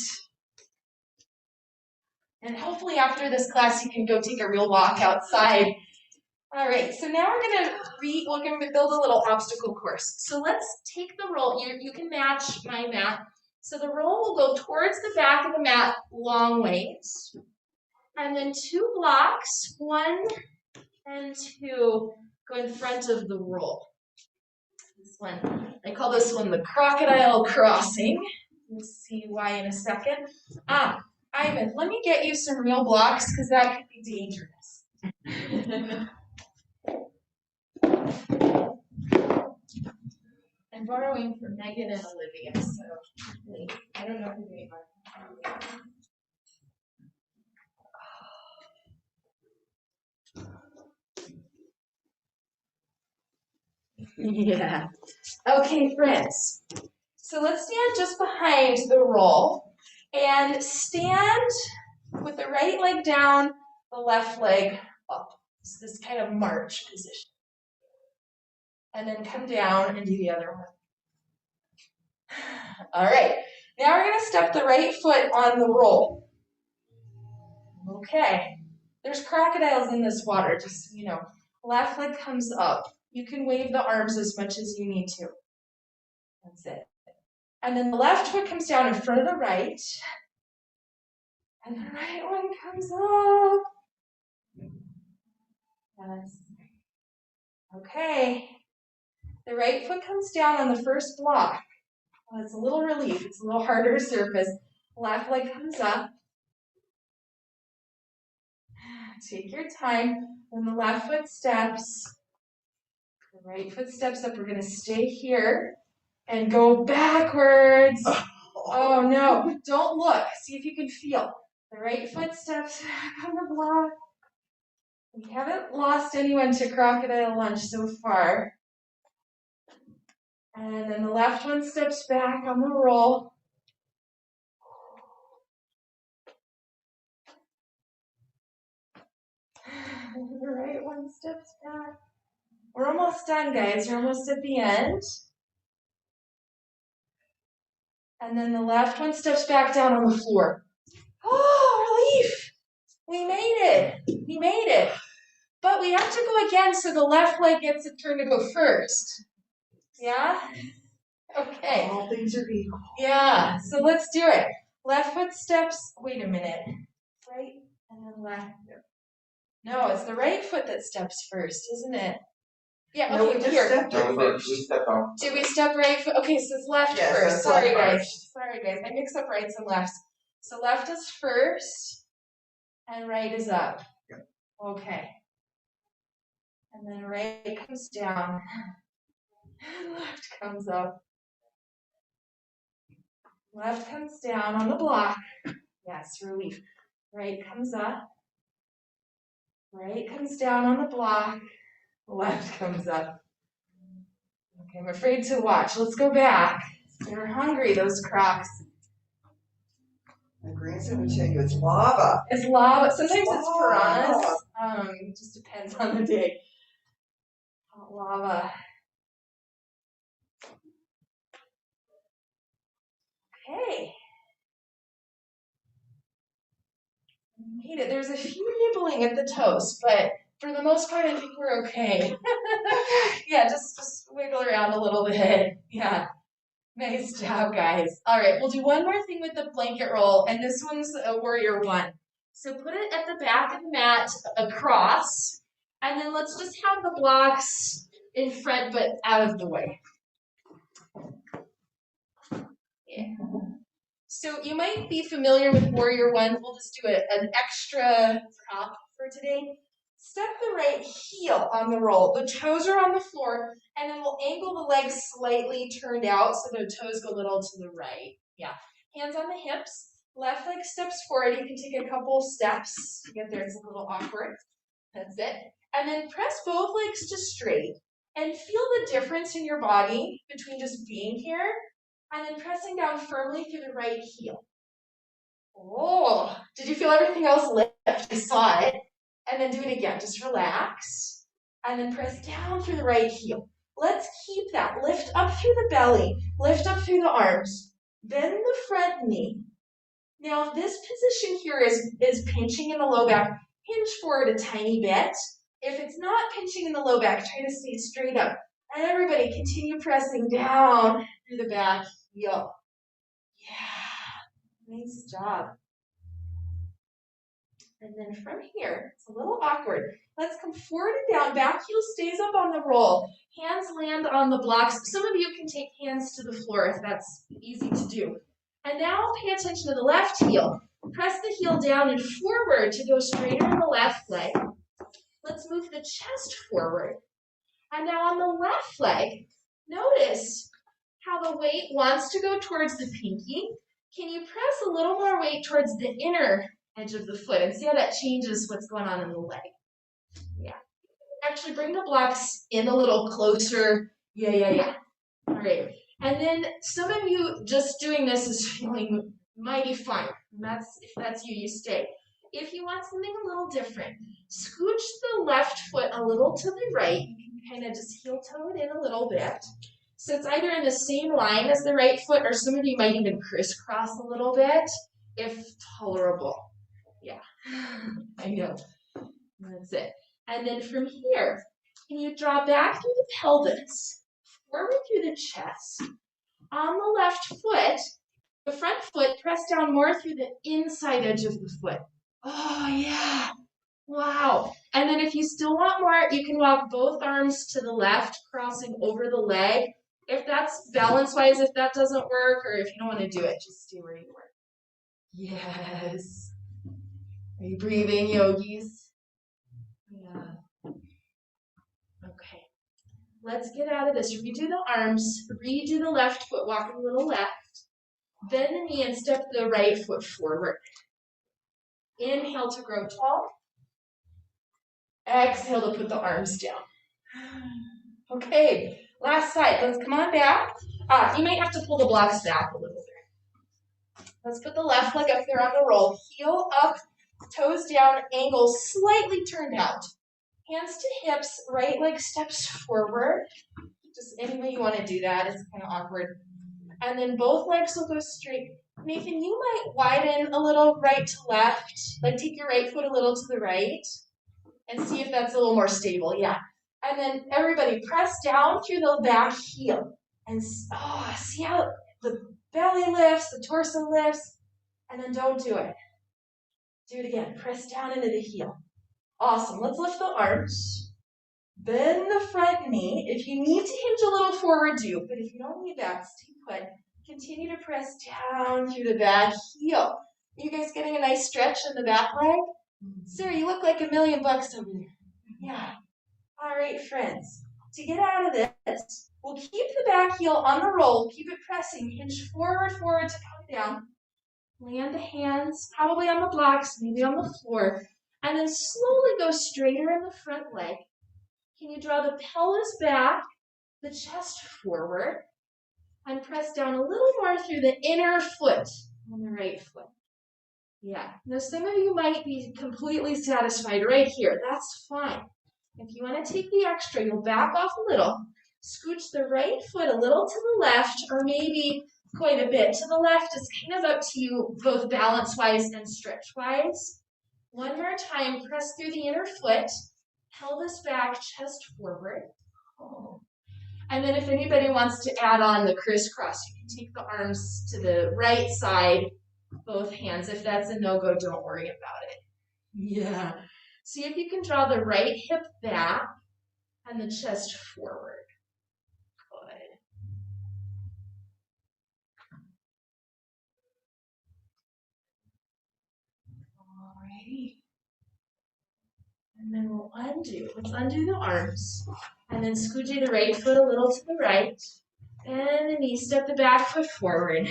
And hopefully after this class, you can go take a real walk outside. All right, so now we're going to build a little obstacle course. So let's take the roll. You can match my mat. So the roll will go towards the back of the mat long ways. And then 2 blocks, 1 and 2, go in front of the roll. This one, I call this one the crocodile crossing. We'll see why in a second. Ivan, let me get you some real blocks because that could be dangerous. I'm borrowing from Megan and Olivia, so I don't know who they are. Yeah. Okay, friends. So let's stand just behind the roll and stand with the right leg down, the left leg up. It's this kind of march position. And then come down and do the other one. All right. Now we're going to step the right foot on the roll. Okay. There's crocodiles in this water, just so you know. Left leg comes up. You can wave the arms as much as you need to. That's it. And then the left foot comes down in front of the right. And the right one comes up. Yes. Okay. The right foot comes down on the first block. Well, it's a little relief. It's a little harder surface. Left leg comes up. Take your time. When the left foot steps, the right foot steps up. We're going to stay here and go backwards. Oh, no. Don't look. See if you can feel. The right foot steps back on the block. We haven't lost anyone to crocodile lunge so far. And then the left one steps back on the roll. And the right one steps back. We're almost done, guys. We're almost at the end. And then the left one steps back down on the floor. Oh, We made it. We made it. But we have to go again so the left leg gets a turn to go first. Yeah? Okay. All things are equal. Yeah, so let's do it. Left foot steps, wait a minute. Right and then left. No, it's the right foot that steps first, isn't it? Yeah, No, okay, we just here. stepped it No, first. we stepped off. Did we step right foot? Okay, so it's left Yes, first. that's Sorry, left guys. first. Sorry, guys. I mix up rights and lefts. So left is first, and right is up. Yep. Okay. And then right comes down, and left comes up. Left comes down on the block. Yes, relief. Right comes up. Right comes down on the block. Left comes up. Okay, I'm afraid to watch. Let's go back. They're hungry, those crocs. My grandson would tell you it's lava. It's lava. Sometimes It's it's lava. piranhas. It just depends on the day. Hot lava. Okay. Made it. There's a few nibbling at the toes, but for the most part, I think we're okay. Yeah, just wiggle around a little bit. Yeah. Nice job, guys. All right, we'll do one more thing with the blanket roll, and this one's a warrior one. So put it at the back of the mat across, and then let's just have the blocks in front but out of the way. Yeah. So you might be familiar with warrior one. We'll just do an extra prop for today. Step the right heel on the roll. The toes are on the floor, and then we'll angle the legs slightly turned out so the toes go a little to the right. Yeah. Hands on the hips. Left leg steps forward. You can take a couple steps to get there. It's a little awkward. That's it. And then press both legs to straight and feel the difference in your body between just being here and then pressing down firmly through the right heel. Oh, did you feel everything else lift? I saw it. And then do it again. Just relax. And then press down through the right heel. Let's keep that. Lift up through the belly. Lift up through the arms. Bend the front knee. Now, this position here is pinching in the low back. Hinge forward a tiny bit. If it's not pinching in the low back, try to stay straight up. And everybody, continue pressing down through the back heel. Yeah, nice job. And then from here, it's a little awkward. Let's come forward and down. Back heel stays up on the roll. Hands land on the blocks. Some of you can take hands to the floor if that's easy to do. And now pay attention to the left heel. Press the heel down and forward to go straighter in the left leg. Let's move the chest forward. And now on the left leg, notice how the weight wants to go towards the pinky. Can you press a little more weight towards the inner edge of the foot and see how that changes what's going on in the leg? Yeah. Actually, bring the blocks in a little closer. Yeah. All right. And then some of you just doing this is feeling mighty fun. If that's you, you stay. If you want something a little different, scooch the left foot a little to the right. You can kind of just heel toe it in a little bit. So it's either in the same line as the right foot, or some of you might even crisscross a little bit, if tolerable. Yeah, I know. That's it. And then from here, can you draw back through the pelvis, forward through the chest. On the left foot, the front foot, press down more through the inside edge of the foot. Oh, yeah. Wow. And then if you still want more, you can walk both arms to the left, crossing over the leg. If that's balance-wise, if that doesn't work, or if you don't want to do it, just stay where you were. Yes. Are you breathing, yogis? Yeah. Okay. Let's get out of this. Redo the arms. Redo the left foot. Walk a little left. Bend the knee and step the right foot forward. Inhale to grow tall. Exhale to put the arms down. Okay. Last side. Let's come on back. You might have to pull the blocks back a little bit. Let's put the left leg up there on the roll. Heel up, toes down, ankle slightly turned out. Hands to hips, right leg steps forward. Just any way you want to do that. It's kind of awkward. And then both legs will go straight. Nathan, you might widen a little right to left, like take your right foot a little to the right and see if that's a little more stable, yeah. And then everybody press down through the back heel and see how the belly lifts, the torso lifts, and then don't do it. Do it again, press down into the heel. Awesome, let's lift the arms. Bend the front knee. If you need to hinge a little forward, do, but if you don't need that, stay put. Continue to press down through the back heel. You guys getting a nice stretch in the back leg? Sarah, you look like $1 million over there. Yeah. All right, friends. To get out of this, we'll keep the back heel on the roll. Keep it pressing. Hinge forward to come down. Land the hands probably on the blocks, maybe on the floor. And then slowly go straighter in the front leg. Can you draw the pelvis back, the chest forward, and press down a little more through the inner foot on the right foot? Yeah. Now some of you might be completely satisfied right here. That's fine. If you want to take the extra, you'll back off a little, scooch the right foot a little to the left, or maybe quite a bit to the left. It's kind of up to you, both balance-wise and stretch-wise. One more time, press through the inner foot, pelvis back, chest forward. And then if anybody wants to add on the crisscross, you can take the arms to the right side, both hands. If that's a no-go, don't worry about it. Yeah. See if you can draw the right hip back and the chest forward. Good. Alrighty. And then we'll undo. Let's undo the arms. And then scoochy the right foot a little to the right. And the knee, step the back foot forward.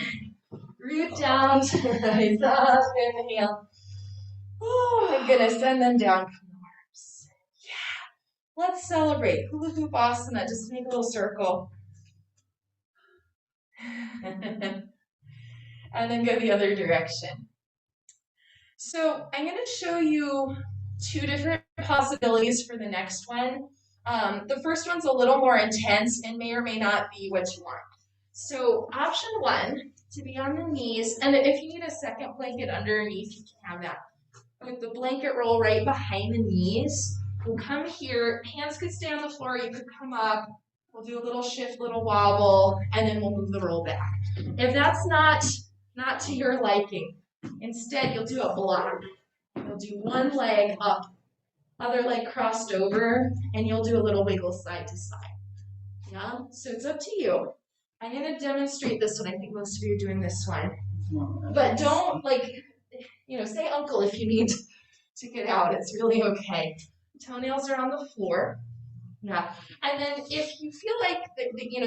Root down to rise up, inhale. Oh my goodness, and then down from the arms. Yeah. Let's celebrate. Hula hoop asana, just make a little circle. And then go the other direction. So I'm going to show you 2 different possibilities for the next one. The first one's a little more intense and may or may not be what you want. So option 1, to be on the knees, and if you need a second blanket underneath, you can have that. With the blanket roll right behind the knees, we'll come here, hands could stay on the floor, you could come up, we'll do a little shift, little wobble, and then we'll move the roll back. If that's not to your liking, instead you'll do a block. You'll do one leg up, other leg crossed over, and you'll do a little wiggle side to side. Yeah, so it's up to you. I'm going to demonstrate this one. I think most of you are doing this one. But don't, say uncle if you need to get out. It's really okay. Toenails are on the floor. Yeah. And then if you feel like,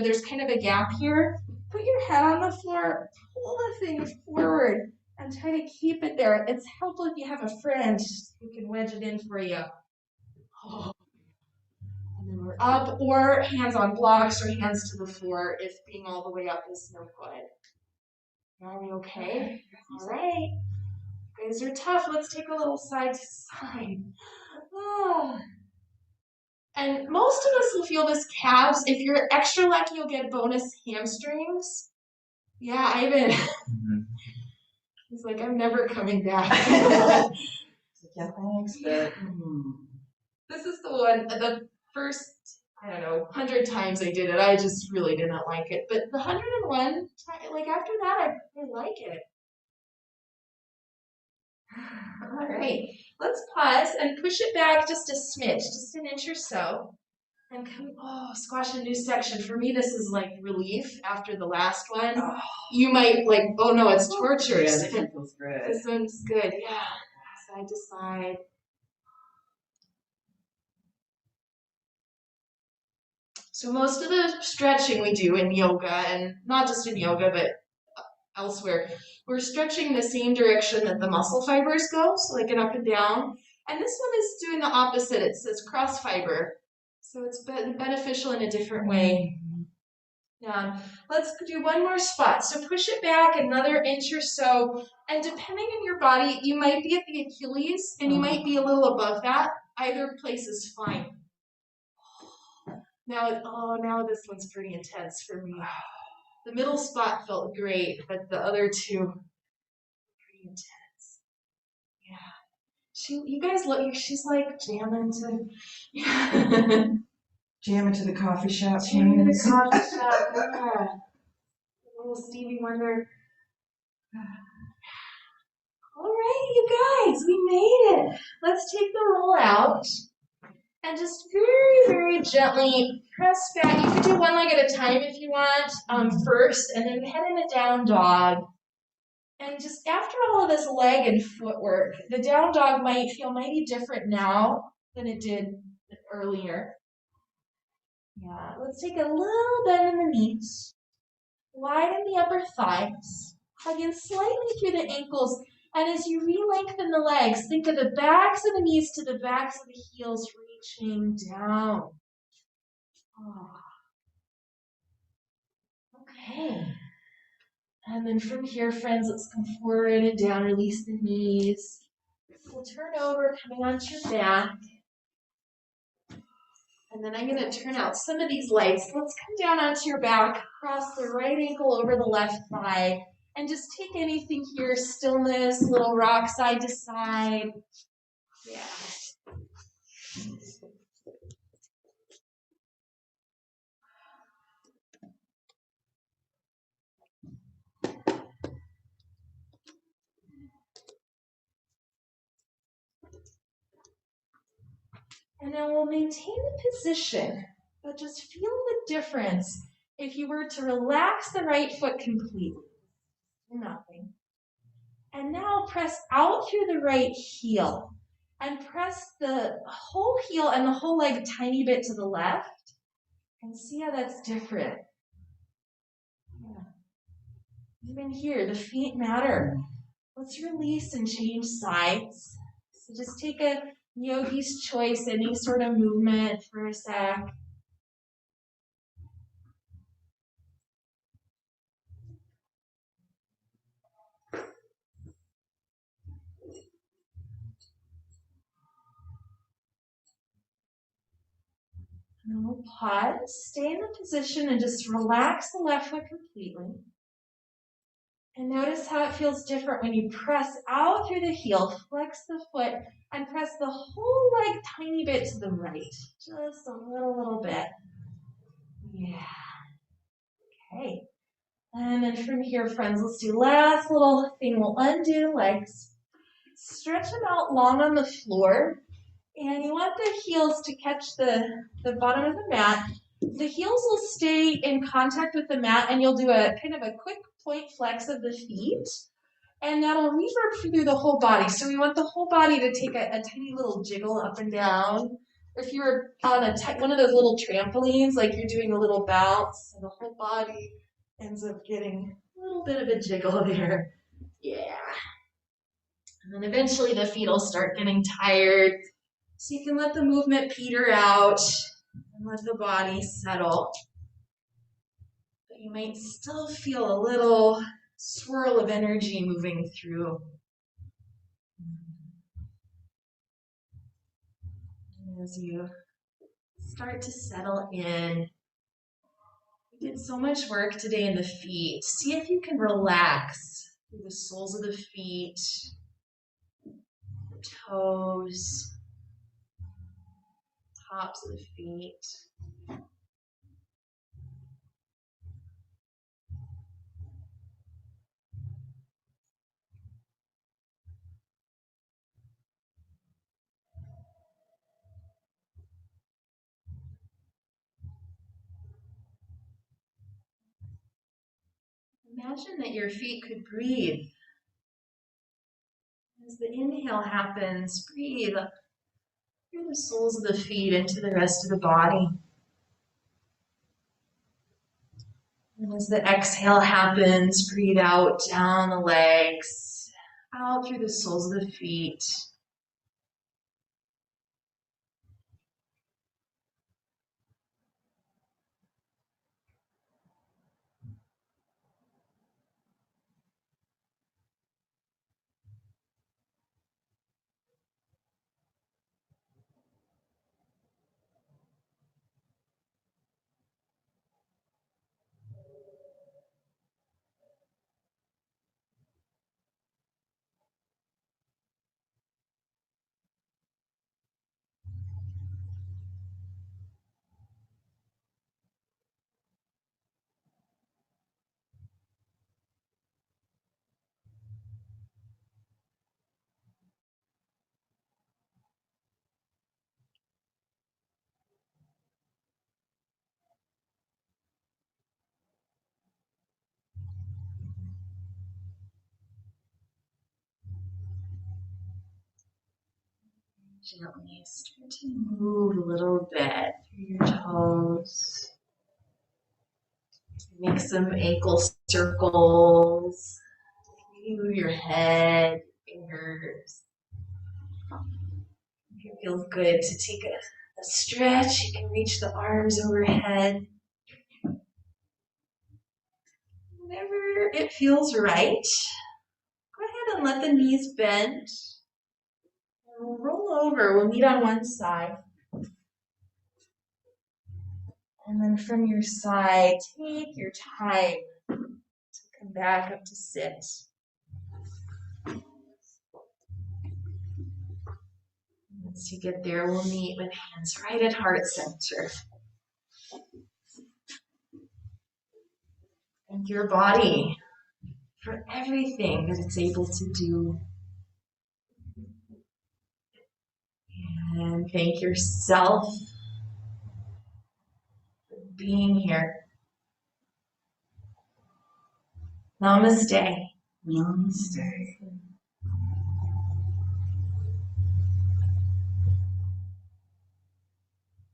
there's kind of a gap here, put your head on the floor, pull the thing forward, and try to keep it there. It's helpful if you have a friend who can wedge it in for you. Oh. And then we're up, or hands on blocks, or hands to the floor if being all the way up is no good. Are we okay? All right. You guys are tough. Let's take a little side to side. Oh. And most of us will feel this calves. If you're extra lucky, you'll get bonus hamstrings. Yeah, Ivan. He's like, I'm never coming back. Yeah, thanks, but This is the one, the first, 100 times I did it, I just really didn't like it. But the 101, after that, I really like it. All right, let's pause and push it back just a smidge, just an inch or so. And squash a new section. For me, this is like relief after the last one. Oh. You might oh no, it's torture. Yeah, this one feels good. This one's good, yeah. Side to side. So most of the stretching we do in yoga, and not just in yoga, but elsewhere, we're stretching the same direction that the muscle fibers go, so like an up and down. And this one is doing the opposite. It says cross fiber. So it's beneficial in a different way. Yeah. Let's do one more spot. So push it back another inch or so. And depending on your body, you might be at the Achilles and you might be a little above that. Either place is fine. Now this one's pretty intense for me. The middle spot felt great, but the other two were pretty intense. Yeah. You guys look, she's like jamming to, yeah. Jam into the coffee shop. Jamming to the coffee shop, yeah. Little Stevie Wonder. All right, you guys, we made it. Let's take the roll out and just very, very gently press back. You can do one leg at a time if you want first, and then head in a down dog. And just after all of this leg and footwork, the down dog might feel mighty different now than it did earlier. Yeah, let's take a little bend in the knees, widen the upper thighs, hug in slightly through the ankles, and as you re-lengthen the legs, think of the backs of the knees to the backs of the heels reaching down. Oh. Okay. And then from here, friends, let's come forward and down, release the knees. We'll turn over, coming onto your back. And then I'm going to turn out some of these legs. Let's come down onto your back, cross the right ankle over the left thigh, and just take anything here, stillness, little rock side to side. Yeah. And now we'll maintain the position, but just feel the difference if you were to relax the right foot completely. Nothing. And now press out through the right heel and press the whole heel and the whole leg a tiny bit to the left and see how that's different. Yeah. Even here, the feet matter. Let's release and change sides. So just take a yogi's choice, any sort of movement for a sec. And then we'll pause, stay in the position, and just relax the left foot completely. And notice how it feels different when you press out through the heel, flex the foot, and press the whole leg tiny bit to the right. Just a little bit. Yeah. Okay. And then from here, friends, let's do last little thing. We'll undo the legs. Stretch them out long on the floor. And you want the heels to catch the bottom of the mat. The heels will stay in contact with the mat, and you'll do a kind of a quick point flex of the feet. And that'll reverb through the whole body. So we want the whole body to take a tiny little jiggle up and down. If you're on one of those little trampolines, like you're doing a little bounce, and the whole body ends up getting a little bit of a jiggle there. Yeah. And then eventually the feet will start getting tired. So you can let the movement peter out and let the body settle. But you might still feel a little swirl of energy moving through. And as you start to settle in, we did so much work today in the feet. See if you can relax through the soles of the feet, the toes, tops of the feet. Imagine that your feet could breathe. As the inhale happens, breathe through the soles of the feet into the rest of the body. And as the exhale happens, breathe out down the legs, out through the soles of the feet. Gently start to move a little bit through your toes. Make some ankle circles. Maybe move your head, fingers. If it feels good to take a stretch, you can reach the arms overhead. Whenever it feels right, go ahead and let the knees bend. And we'll roll over. We'll meet on one side. And then from your side, take your time to come back up to sit. Once you get there, we'll meet with hands right at heart center. Thank your body for everything that it's able to do. And thank yourself for being here. Namaste. Namaste.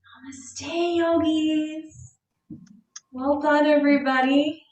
Namaste, yogis. Well done, everybody.